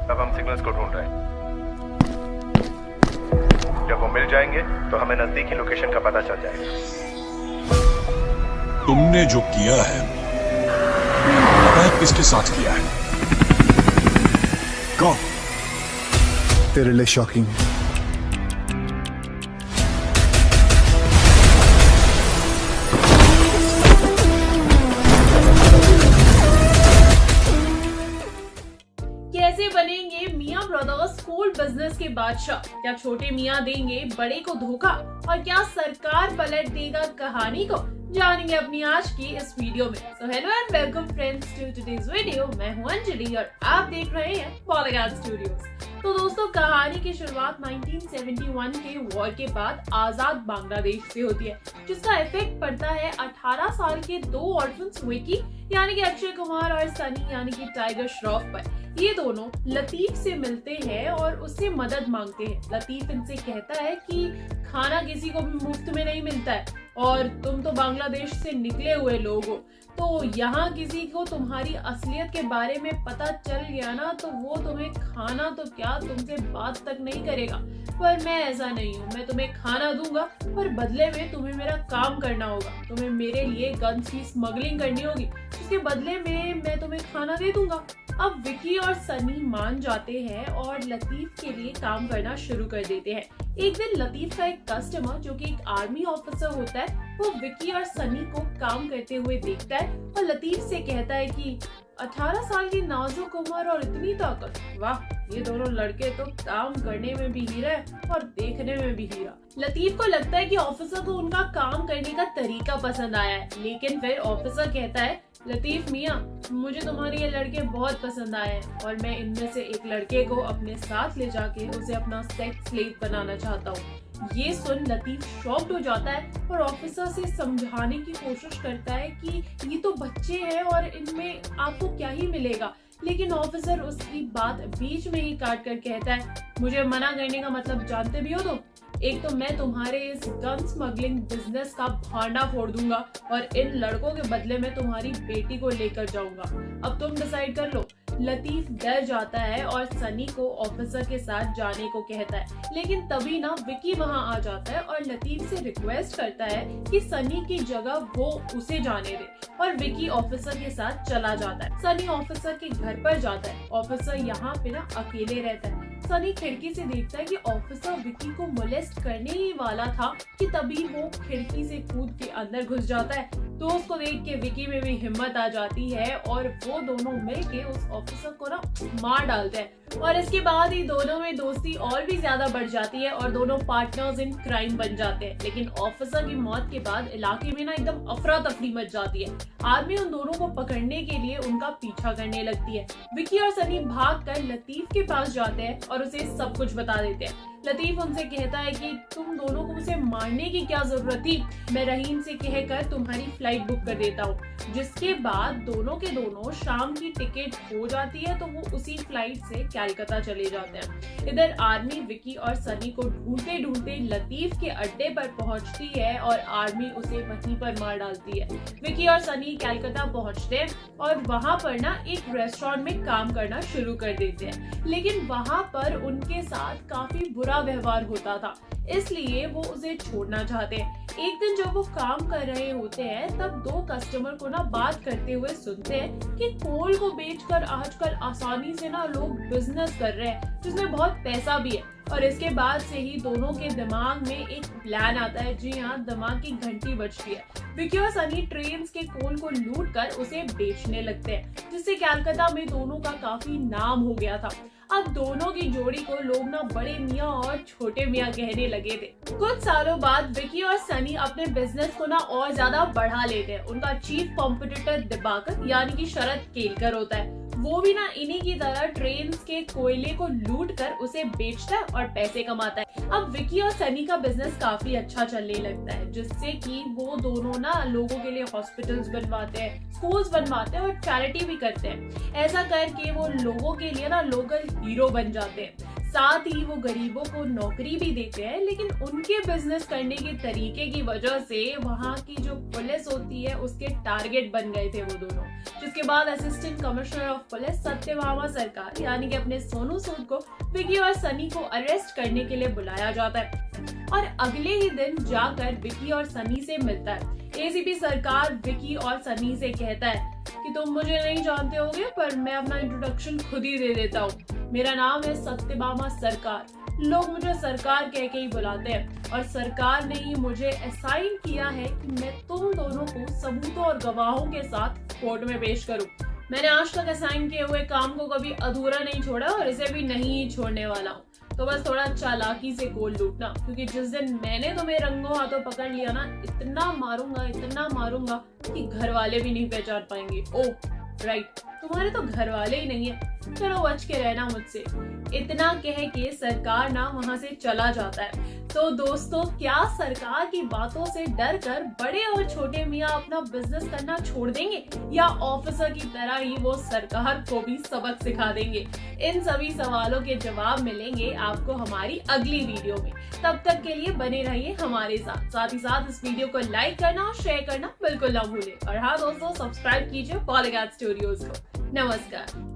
अब हम सिग्नल्स को ढूंढ रहे हैं। जब वो मिल जाएंगे तो हमें नजदीकी लोकेशन का पता चल जाएगा। तुमने जो किया है पता है किसके साथ किया है? कौन? तेरे लिए शॉकिंग है। कैसे बनेंगे मियां ब्रदर्स फूड बिजनेस के बादशाह? क्या छोटे मियां देंगे बड़े को धोखा? और क्या सरकार पलट देगा कहानी को? जानेंगे अपनी आज की इस वीडियो में। So hello and welcome friends to today's video. मैं हूं अंजलि और आप देख रहे हैं पॉलीगॉन स्टूडियोज। तो दोस्तों, कहानी की शुरुआत 1971 के वॉर के बाद आजाद बांग्लादेश से होती है, जिसका इफेक्ट पड़ता है 18 साल के दो ऑर्फन्स विकी यानी कि अक्षय कुमार और सनी यानी कि टाइगर श्रॉफ पर। ये दोनों लतीफ से मिलते हैं और उससे मदद मांगते हैं। लतीफ इनसे कहता है कि खाना किसी को भी मुफ्त में नहीं मिलता है और तुम तो बांग्लादेश से निकले हुए लोग हो, तो यहाँ किसी को तुम्हारी असलियत के बारे में पता चल गया ना तो वो तुम्हें खाना तो क्या तुमसे बात तक नहीं करेगा। पर मैं ऐसा नहीं हूँ, मैं तुम्हें खाना दूंगा पर बदले में तुम्हें मेरा काम करना होगा। तुम्हें मेरे लिए गन्स की स्मगलिंग करनी होगी, उसके बदले में मैं तुम्हें खाना दे दूंगा। अब विकी और सनी मान जाते हैं और लतीफ के लिए काम करना शुरू कर देते हैं। एक दिन लतीफ का एक कस्टमर जो कि एक आर्मी ऑफिसर होता है, वो विकी और सनी को काम करते हुए देखता है और लतीफ से कहता है कि 18 साल की नाजुक उम्र और इतनी ताकत, वाह, ये दोनों लड़के तो काम करने में भी हीरा है और देखने में भी हीरा। लतीफ को लगता है कि ऑफिसर को उनका काम करने का तरीका पसंद आया है, लेकिन फिर ऑफिसर कहता है, लतीफ मियाँ, मुझे तुम्हारे ये लड़के बहुत पसंद आए हैं और मैं इनमें से एक लड़के को अपने साथ ले जाके उसे अपना सेक्स स्लेव बनाना चाहता हूँ। ये सुन लतीफ शॉक्ड हो जाता है और ऑफिसर से समझाने की कोशिश करता है कि ये तो बच्चे हैं और इनमें आपको क्या ही मिलेगा, लेकिन ऑफिसर उसकी बात बीच में ही काट कर कहता है, मुझे मना करने का मतलब जानते भी हो तुम? एक तो मैं तुम्हारे इस गन स्मगलिंग बिजनेस का भांडा फोड़ दूंगा और इन लड़कों के बदले में तुम्हारी बेटी को लेकर जाऊंगा। अब तुम डिसाइड कर लो। लतीफ डर जाता है और सनी को ऑफिसर के साथ जाने को कहता है, लेकिन तभी ना विकी वहां आ जाता है और लतीफ से रिक्वेस्ट करता है कि सनी की जगह वो उसे जाने दे और विकी ऑफिसर के साथ चला जाता है। सनी ऑफिसर के घर पर जाता है। ऑफिसर यहाँ पे ना अकेले रहता है। सनी खिड़की से देखता है कि ऑफिसर विकी को मोलेस्ट करने ही वाला था कि तभी वो खिड़की से कूद के अंदर घुस जाता है। तो उसको देख के विकी में भी हिम्मत आ जाती है और वो दोनों मिलके उस ऑफिसर को ना मार डालते हैं और इसके बाद ही दोनों में दोस्ती और भी ज्यादा बढ़ जाती है और दोनों पार्टनर्स इन क्राइम बन जाते हैं। लेकिन ऑफिसर की मौत के बाद इलाके में ना एकदम अफरा तफरी मच जाती है। आर्मी उन दोनों को पकड़ने के लिए उनका पीछा करने लगती है। विकी और सनी भाग कर लतीफ के पास जाते हैं और उसे सब कुछ बता देते हैं। लतीफ उनसे कहता है कि तुम दोनों को उसे मारने की क्या जरूरत थी, मैं रहीम से कहकर तुम्हारी फ्लाइट बुक कर देता हूँ। जिसके बाद दोनों के दोनों शाम की टिकट हो जाती है तो वो उसी फ्लाइट से कलकत्ता चले जाते हैं। इधर आर्मी विकी और सनी को ढूंढते ढूंढते लतीफ के अड्डे पर पहुंचती है और आर्मी उसे वहीं पर मार डालती है। विकी और सनी कलकत्ता पहुंचते हैं और वहां पर ना एक रेस्टोरेंट में काम करना शुरू कर देते हैं, लेकिन वहां पर उनके साथ काफी बुरा व्यवहार होता था, इसलिए वो उसे छोड़ना चाहते हैं। एक दिन जब वो काम कर रहे होते हैं तब दो कस्टमर को ना बात करते हुए सुनते हैं कि कोल को बेचकर आजकल आसानी से ना लोग बिजनेस कर रहे हैं जिसमें बहुत पैसा भी है। और इसके बाद से ही दोनों के दिमाग में एक प्लान आता है। जी हाँ, दिमाग की घंटी बजती है। विकी और सनी ट्रेन के कोल को लूट कर उसे बेचने लगते हैं, जिससे कलकत्ता में दोनों का काफी नाम हो गया था। अब दोनों की जोड़ी को लोग ना बड़े मियाँ और छोटे मियाँ कहने लगे थे। कुछ सालों बाद विकी और सनी अपने बिजनेस को ना और ज्यादा बढ़ा लेते हैं। उनका चीफ कॉम्पिटिटर दिबाकर यानी कि शरद केलकर होता है। वो भी ना इन्हीं की तरह ट्रेन के कोयले को लूट कर उसे बेचता है और पैसे कमाता है। अब विकी और सनी का बिजनेस काफी अच्छा चलने लगता है, जिससे कि वो दोनों ना लोगों के लिए हॉस्पिटल्स बनवाते हैं, स्कूल्स बनवाते हैं और चैरिटी भी करते हैं। ऐसा करके वो लोगों के लिए ना लोकल हीरो बन जाते हैं। साथ ही वो गरीबों को नौकरी भी देते हैं, लेकिन उनके बिजनेस करने के तरीके की वजह से वहाँ की जो पुलिस होती है उसके टारगेट बन गए थे वो दोनों। जिसके बाद assistant commissioner of police Satyabhama सरकार यानी कि अपने सोनू सूद को विकी और सनी को अरेस्ट करने के लिए बुलाया जाता है और अगले ही दिन जाकर विकी और सनी से मिलता है। एसीपी सरकार विकी और सनी से कहता है कि तुम मुझे नहीं जानते होगे, पर मैं अपना इंट्रोडक्शन खुद ही दे देता हूँ। मेरा नाम है सत्यभामा सरकार, लोग मुझे सरकार कह के ही बुलाते हैं और सरकार ने ही मुझे असाइन किया है कि मैं तुम दोनों को सबूतों और गवाहों के साथ कोर्ट में पेश करूं। मैंने आज तक असाइन किए हुए काम को कभी अधूरा नहीं छोड़ा और इसे भी नहीं छोड़ने वाला हूँ। तो बस थोड़ा चालाकी से गोल लूटना, क्योंकि जिस दिन मैंने तुम्हें रंगों हाथों पकड़ लिया ना, इतना मारूंगा कि घर वाले भी नहीं पहचान पाएंगे। ओह राइट, तुम्हारे तो घर वाले ही नहीं है, चलो बच के रहना मुझसे। इतना कह के सरकार ना वहां से चला जाता है। तो दोस्तों, क्या सरकार की बातों से डर कर बड़े और छोटे मियाँ अपना बिजनेस करना छोड़ देंगे, या ऑफिसर की तरह ही वो सरकार को भी सबक सिखा देंगे? इन सभी सवालों के जवाब मिलेंगे आपको हमारी अगली वीडियो में। तब तक के लिए बने रहिए हमारे साथ ही साथ इस वीडियो को लाइक करना और शेयर करना बिल्कुल ना भूलें। और हाँ दोस्तों, सब्सक्राइब कीजिए पॉलीगैट स्टूडियोज को। नमस्कार।